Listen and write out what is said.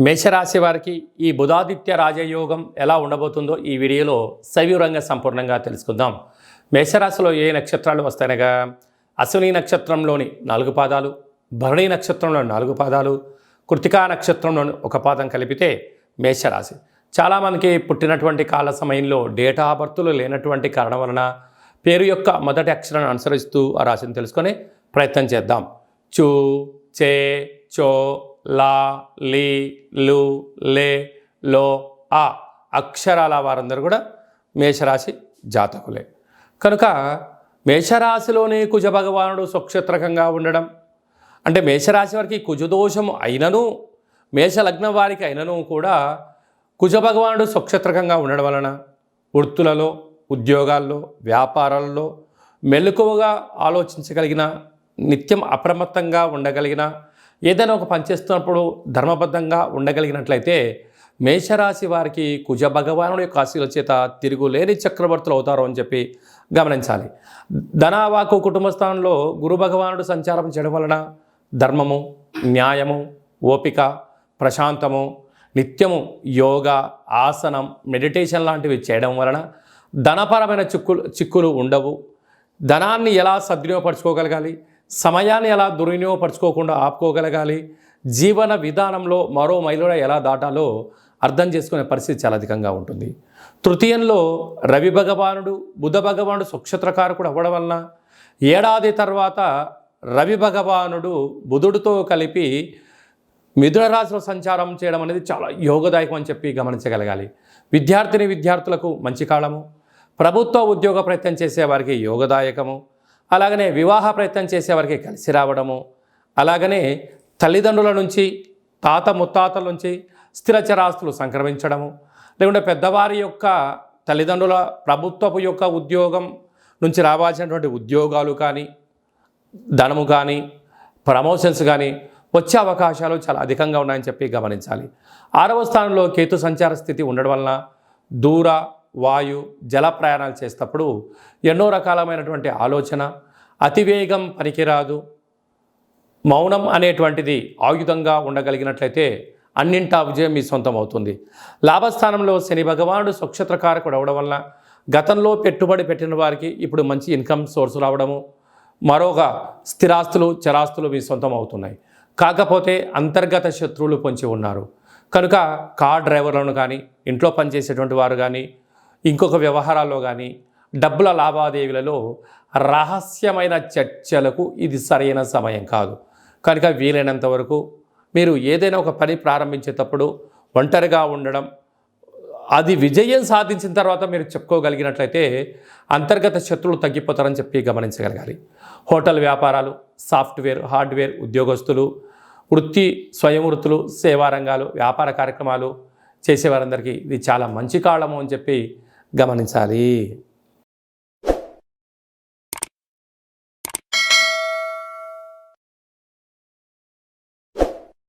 మేషరాశి వారికి ఈ బుధాదిత్య రాజయోగం ఎలా ఉండబోతుందో ఈ వీడియోలో సవివరంగా సంపూర్ణంగా తెలుసుకుందాం. మేషరాశిలో ఏ నక్షత్రాలు వస్తాయనగా అశ్విని నక్షత్రంలోని 4 పాదాలు, భరణి నక్షత్రంలోని 4 పాదాలు, కృతికా నక్షత్రంలోని 1 పాదం కలిపితే మేషరాశి. చాలామందికి పుట్టినటువంటి కాల సమయంలో డేటా ఆఫ్ బర్త్లు లేనటువంటి కారణం వలన పేరు యొక్క మొదటి అక్షరాన్ని అనుసరిస్తూ ఆ రాశిని తెలుసుకొని ప్రయత్నం చేద్దాం. చూ, చే, చో, లా, లీ, లు, లే, లో, ఆ అక్షరాల వారందరూ కూడా మేషరాశి జాతకులే. కనుక మేషరాశిలోనే కుజ భగవానుడు స్వక్షేత్రకంగా ఉండడం అంటే మేషరాశి వారికి కుజదోషం అయినను, మేషలగ్నం వారికి అయినను కూడా కుజ భగవానుడు స్వక్షేత్రకంగా ఉండడం వలన వృత్తులలో, ఉద్యోగాల్లో, వ్యాపారాల్లో మెలకువగా ఆలోచించగలిగిన, నిత్యం అప్రమత్తంగా ఉండగలిగిన, ఏదైనా ఒక పని చేస్తున్నప్పుడు ధర్మబద్ధంగా ఉండగలిగినట్లయితే మేషరాశి వారికి కుజ భగవానుడి యొక్క ఆశీల చేత తిరుగులేని చక్రవర్తులు అవుతారు అని చెప్పి గమనించాలి. ధనావాకు కుటుంబ స్థానంలో గురు భగవానుడు సంచారం చేయడం వలన ధర్మము, న్యాయము, ఓపిక, ప్రశాంతము, నిత్యము యోగా, ఆసనం, మెడిటేషన్ లాంటివి చేయడం వలన ధనపరమైన చిక్కులు ఉండవు. ధనాన్ని ఎలా సద్వినియోగపరచుకోగలగాలి, సమయాన్ని ఎలా దుర్వినియోగపరచుకోకుండా ఆపుకోగలగాలి, జీవన విధానంలో మరో మైలురా ఎలా దాటాలో అర్థం చేసుకునే పరిస్థితి చాలా అధికంగా ఉంటుంది. తృతీయంలో రవి భగవానుడు, బుధ భగవానుడు స్వక్షేత్రకారకుడు అవ్వడం వలన ఏడాది తర్వాత రవి భగవానుడు బుధుడితో కలిపి మిథున రాశిలో సంచారం చేయడం అనేది చాలా యోగదాయకం అని చెప్పి గమనించగలగాలి. విద్యార్థులకు మంచి కాలము, ప్రభుత్వ ఉద్యోగ ప్రయత్నం చేసేవారికి యోగదాయకము, అలాగనే వివాహ ప్రయత్నం చేసేవారికి కలిసి రావడము, అలాగనే తల్లిదండ్రుల నుంచి, తాత ముత్తాతల నుంచి స్థిరచరాస్తులు సంక్రమించడము, లేకుంటే పెద్దవారి యొక్క తల్లిదండ్రుల ప్రభుత్వపు యొక్క ఉద్యోగం నుంచి రావాల్సినటువంటి ఉద్యోగాలు కానీ, ధనము కానీ, ప్రమోషన్స్ కానీ వచ్చే అవకాశాలు చాలా అధికంగా ఉన్నాయని చెప్పి గమనించాలి. 6వ స్థానంలో కేతు సంచార స్థితి ఉండడం వలన దూర, వాయు, జల ప్రయాణాలు చేసేటప్పుడు ఎన్నో రకాలమైనటువంటి ఆలోచన, అతివేగం పనికిరాదు, మౌనం అనేటువంటిది ఆయుధంగా ఉండగలిగినట్లయితే అన్నింటా విజయం మీ సొంతం అవుతుంది. లాభస్థానంలో శని భగవానుడు స్వక్షేత్రకారకుడు అవడం వలన గతంలో పెట్టుబడి పెట్టిన వారికి ఇప్పుడు మంచి ఇన్కమ్ సోర్స్ రావడము, మరొక స్థిరాస్తులు, చరాస్తులు మీ సొంతం అవుతున్నాయి. కాకపోతే అంతర్గత శత్రువులు పొంచి ఉన్నారు కనుక కార్ డ్రైవర్లను కానీ, ఇంట్లో పనిచేసేటువంటి వారు కానీ, ఇంకొక వ్యవహారాల్లో కానీ, డబ్బుల లావాదేవీలలో రహస్యమైన చర్చలకు ఇది సరైన సమయం కాదు. కనుక వీలైనంత వరకు మీరు ఏదైనా ఒక పని ప్రారంభించేటప్పుడు ఒంటరిగా ఉండడం, అది విజయం సాధించిన తర్వాత మీరు చెప్పుకోగలిగినట్లయితే అంతర్గత శత్రువులు తగ్గిపోతారని చెప్పి గమనించగలగాలి. హోటల్ వ్యాపారాలు, సాఫ్ట్వేర్, హార్డ్వేర్ ఉద్యోగస్తులు, వృత్తి, స్వయం వృత్తులు, సేవా రంగాలు, వ్యాపార కార్యక్రమాలు చేసేవారందరికీ ఇది చాలా మంచి కాలము అని చెప్పి గమనించాలి.